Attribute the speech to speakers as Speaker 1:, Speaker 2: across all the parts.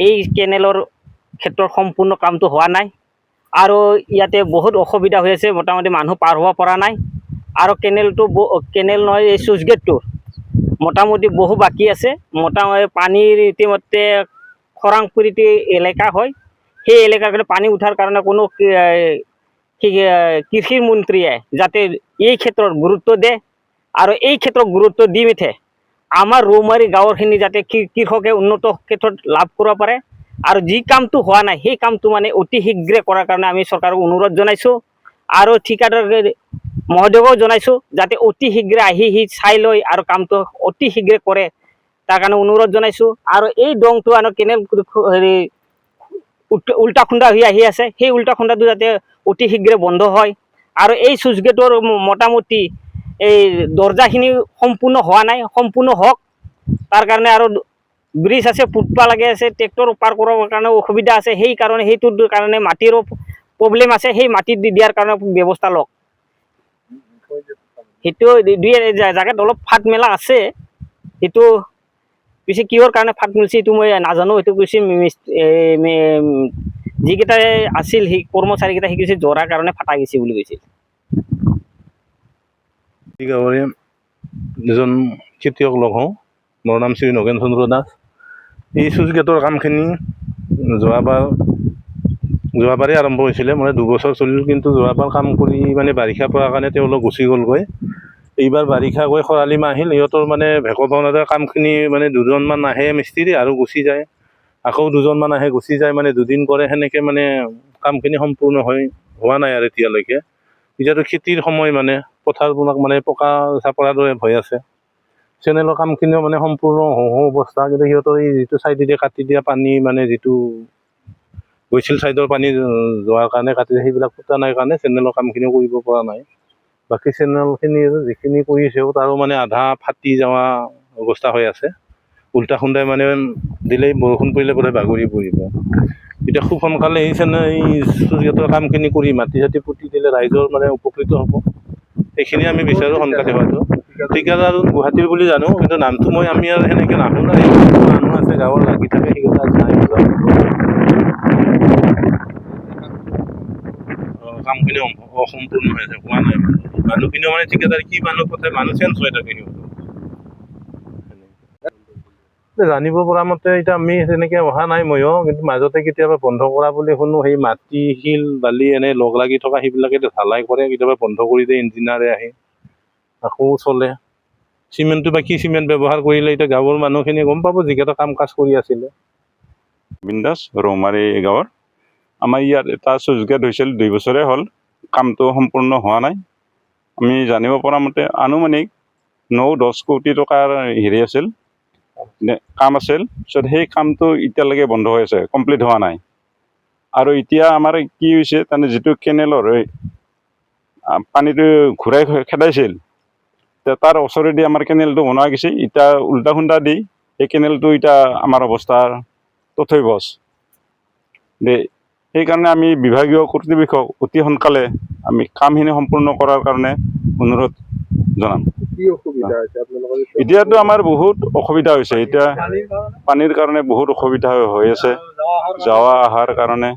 Speaker 1: এই কেনেলৰ ক্ষেত্ৰত সম্পূৰ্ণ কামটো হোৱা নাই আৰু ইয়াতে বহুত অসুবিধা হৈ আছে মোটামুটি মানুহ পাৰ হ'ব পৰা নাই আৰু কেনেল নহয় এই চুইচ গেটটো মোটামুটি বহু বাকী আছে মোটামুটি পানীৰ ইতিমধ্যে খৰাংপুৰিত এলেকা হয় সেই এলেকাৰ পানী উঠাৰ কাৰণে কোনো কৃষি মন্ত্ৰীয়ে যাতে এই ক্ষেত্ৰত গুৰুত্ব দিয়ে আৰু এই ক্ষেত্ৰত গুৰুত্ব দি মিঠে আমাৰ ৰৌমাৰী গাঁৱৰখিনি যাতে কৃষকে উন্নত ক্ষেত্ৰত লাভ কৰিব পাৰে আৰু যি কামটো হোৱা নাই সেই কামটো মানে অতি শীঘ্ৰে কৰাৰ কাৰণে আমি চৰকাৰক অনুৰোধ জনাইছোঁ আৰু ঠিকাদাৰ মহোদয়কো জনাইছোঁ যাতে অতি শীঘ্ৰে আহি চাই লৈ আৰু কামটো অতি শীঘ্ৰে কৰে তাৰ কাৰণে অনুৰোধ জনাইছোঁ আৰু এই দংটো আৰু কেনেল হেৰি উল্টা খুন্দা হৈ আহি আছে সেই উল্টা খুন্দাটো যাতে অতি শীঘ্ৰে বন্ধ হয় আৰু এই চুইচ গেটৰ মোটামুটি এই দৰ্জাখিনি সম্পূৰ্ণ হোৱা নাই সম্পূৰ্ণ হওক তাৰ কাৰণে আৰু ব্ৰিজ আছে ফুটপা লাগে আছে ট্ৰেক্টৰ পাৰ কৰাৰ কাৰণে অসুবিধা আছে সেই কাৰণে সেইটোৰ কাৰণে মাটিৰো প্ৰব্লেম আছে সেই মাটিত দি দিয়াৰ কাৰণে ব্যৱস্থা লওক সেইটো দুই জেগাত অলপ ফাট মেলা আছে সেইটো পিছে কিহৰ কাৰণে ফাট মেলিছে এইটো মই নাজানো সেইটো কৈছে যিকেইটা আছিল সেই কৰ্মচাৰীকেইটা সি কৈছে জৰাৰ কাৰণে ফাটা গৈছে বুলি কৈছিল
Speaker 2: গাঁৱৰে এজন খেতিয়ক লগ হওঁ মোৰ নাম শ্ৰী নগেন চন্দ্ৰ দাস এই চুইচ গেটৰ কামখিনি যোৱাবাৰেই আৰম্ভ হৈছিলে মানে 2 বছৰ চলিল কিন্তু যোৱাবাৰ কাম কৰি মানে বাৰিষা পোৱাৰ কাৰণে তেওঁলোক গুচি গ'লগৈ এইবাৰ বাৰিষা গৈ খৰালি মাহ আহিল সিহঁতৰ মানে ভেকো বনাৰ কামখিনি মানে 2জনমান আহে মিস্ত্ৰী আৰু গুচি যায় আকৌ 2জনমান আহে গুচি যায় মানে 2 দিন কৰে সেনেকৈ মানে কামখিনি সম্পূৰ্ণ হোৱা নাই আৰু এতিয়ালৈকে এতিয়াতো খেতিৰ সময় মানে পথাৰবিলাক মানে পকা চাপৰাৰ দৰে ভয় আছে চেনেলৰ কামখিনিও মানে সম্পূৰ্ণ হওঁ অৱস্থা কিন্তু সিহঁতৰ এই যিটো ছাইডেদি কাটি দিয়া পানী মানে যিটো গৈছিল ছাইডৰ পানী যোৱাৰ কাৰণে কাটি সেইবিলাক ফুটা নাই কাৰণে চেনেলৰ কামখিনিও কৰিব পৰা নাই বাকী চেনেলখিনি যিখিনি কৰিছেও তাৰো মানে আধা ফাটি যোৱা অৱস্থা হৈ আছে উল্টা খুন্দাই মানে দিলেই বৰষুণ পৰিলে বোধহয় বাগৰি পৰিব এতিয়া খুব সোনকালে এই চুইচ গেটৰ কামখিনি কৰি মাটি চাটি পুতি দিলে ৰাইজৰ মানে উপকৃত হ'ব এইখিনি আমি বিচাৰোঁ সোনকালে হোৱাটো ঠিকাদাৰ গুৱাহাটীৰ বুলি জানো কিন্তু নামটো আমি আৰু সেনেকৈ নাহোঁ নাই মানুহ আছে গাঁৱৰ লাগি থাকে সেইকেইটা নাই কামখিনি অসম্পূৰ্ণ হৈ আছে হোৱা নাই মানুহখিনিও মানে ঠিকাদাৰ কি মানুহ কথা মানুহ চেঞ্জ হৈ থাকে জানিব পৰা মতে এতিয়া আমি তেনেকৈ অহা নাই ময়ো কিন্তু মাজতে কেতিয়াবা বন্ধ কৰা বুলি শুনো সেই মাটি শিল বালি এনেই লগ লাগি থকা সেইবিলাকে ঢালাই কৰে কেতিয়াবা বন্ধ কৰি দিয়ে ইঞ্জিনিয়াৰে আহি আকৌ চলে চিমেণ্টটো বা কি চিমেণ্ট ব্যৱহাৰ কৰিলে এতিয়া গাঁৱৰ মানুহখিনি গম পাব যিকেইটা কাম কাজ কৰি আছিলে
Speaker 3: বিন্দাস ৰৌমাৰী গাঁৱৰ আমাৰ ইয়াত এটা চুইচ গেট হৈছিল 2 বছৰে হ'ল কামটো সম্পূৰ্ণ হোৱা নাই আমি জানিব পৰা মতে আনুমানিক 9-10 কোটি টকাৰ হেৰি আছিল কাম আছিল পিছত সেই কামটো এতিয়ালৈকে বন্ধ হৈ আছে কমপ্লিট হোৱা নাই আৰু এতিয়া আমাৰ কি হৈছে তাৰমানে যিটো কেনেলৰ পানীটো ঘূৰাই খেদাইছিল তাৰ ওচৰেদি আমাৰ কেনেলটো বনোৱা গৈছে এতিয়া উল্টা খুন্দা দি সেই কেনেলটো এতিয়া আমাৰ অৱস্থাৰ তথৈবচ দে সেইকাৰণে আমি বিভাগীয় কৰ্তৃপক্ষক অতি সোনকালে আমি কামখিনি সম্পূৰ্ণ কৰাৰ কাৰণে অনুৰোধ জনাম এতিয়াতো আমাৰ বহুত অসুবিধা হৈছে এতিয়া পানীৰ কাৰণে বহুত অসুবিধা হৈ আছে যাৱা অহাৰ কাৰণে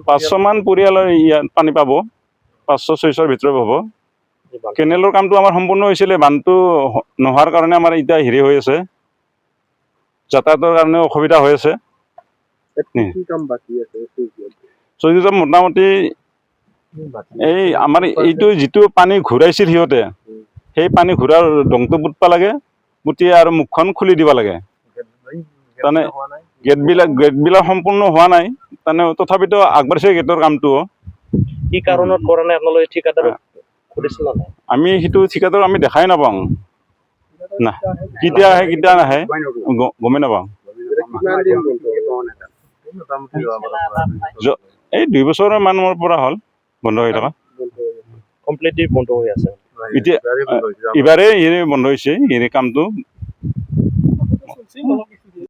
Speaker 3: 500মান পৰিয়ালৰ ইয়াত পানী পাব 500-600 ভিতৰত হ'ব কেনেলৰ কামটো আমাৰ সম্পূৰ্ণ হৈছিলে বানটো নোহোৱাৰ কাৰণে আমাৰ এতিয়া হেৰি হৈ আছে যাতায়াতৰ কাৰণে অসুবিধা হৈ আছে মোটামুটি এই আমাৰ এইটো যিটো পানী ঘূৰাইছিল সিহঁতে সেই পানী ঘূৰাৰ ডংটো পুতবা লাগে পুতি আৰু মুখখন খুলি দিব লাগে তাৰমানে গেটবিলাক সম্পূৰ্ণ হোৱা নাই তাৰমানে তথাপিতো আগবাঢ়িছে গেটৰ কামটো
Speaker 1: কি কাৰণত কৰা নাই আপোনালোকে ঠিকাদাৰক সুধিছিল নাই
Speaker 3: আমি সেইটো ঠিকাদাৰ আমি দেখাই নাপাওঁ না কেতিয়া আহে কেতিয়া নাহে গমেই নাপাওঁ এই 2 বছৰৰ মানৰ পৰা হ'ল বন্ধ হৈ থকা
Speaker 1: কমপ্লিটলি বন্ধ হৈ আছে
Speaker 3: এতিয়া এইবাৰেই বন্ধ হৈছে কামটো